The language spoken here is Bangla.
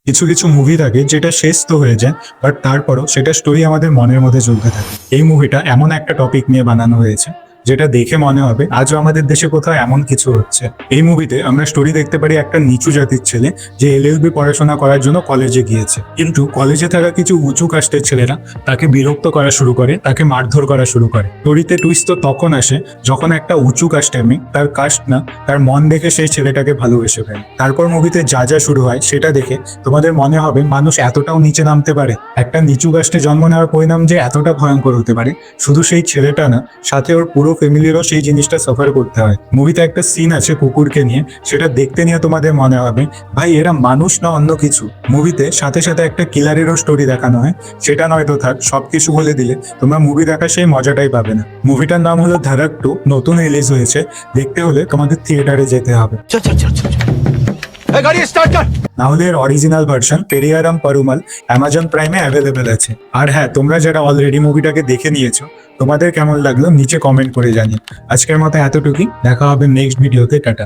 কিছু কিছু মুভি থাকে যেটা শেষ তো হয়ে যায়, বাট তারপরও সেটা স্টোরি আমাদের মনের মধ্যে চলতে থাকে। এই মুভিটা এমন একটা টপিক নিয়ে বানানো হয়েছে যেটা দেখে মনে হবে আজও আমাদের দেশে কোথাও এমন কিছু হচ্ছে। এই মুভিতে আমরা স্টোরি দেখতে পারি একটা নিচু জাতির ছেলে যে এলএলবি পড়াশোনা করার জন্য কলেজে গিয়েছে, কিন্তু কলেজে থাকা কিছু উঁচু কাস্টের ছেলেরা তাকে বিরক্ত করা শুরু করে, তাকে মারধর করা শুরু করে। স্টোরিতে টুইস্ট তো তখন আসে যখন একটা উঁচু কাস্টের মেয়ে, তার কাস্ট না তার মন দেখে সেই ছেলেটাকে ভালোবেসে ফেলে। তারপর মুভিতে যা যা শুরু হয় সেটা দেখে তোমাদের মনে হবে মানুষ এতটাও নিচে নামতে পারে, একটা নিচু কাস্টে জন্ম নেওয়ার পরিণাম যে এতটা ভয়ঙ্কর হতে পারে। শুধু সেই ছেলেটা না, সাথে ওর পুরো ফ্যামিলিরও সেই জিনিসটা সাফার করতে হয়। মুভিতে একটা সিন আছে কুকুরকে নিয়ে, সেটা দেখতে নিয়ে তোমাদের মনে হবে ভাই এরা মানুষ না অন্য কিছু। মুভিতে সাথে সাথে একটা কিলারেরও স্টোরি দেখানো হয়, সেটা নয়তো থাক, সবকিছু বলে দিলে তোমরা মুভি দেখার সেই মজাটাই পাবে না। মুভিটার নাম হলো ধারাক 2, নতুন রিলিজ হয়েছে। দেখতে হলে তোমাদের থিয়েটারে যেতে হবে। चल चल चल चल ए, गाड़ी स्टार्ट कर। না হলে এর অরিজিনাল ভার্সন পেরিয়ারাম পরুমাল অ্যামাজন প্রাইমে অ্যাভেলেবেল আছে। আর হ্যাঁ, তোমরা যারা অলরেডি মুভিটাকে দেখে নিয়েছো, তোমাদের কেমন লাগলো নিচে কমেন্ট করে জানিও। আজকের মতো এতটুকুই, দেখা হবে নেক্সট ভিডিওতে। টাটা।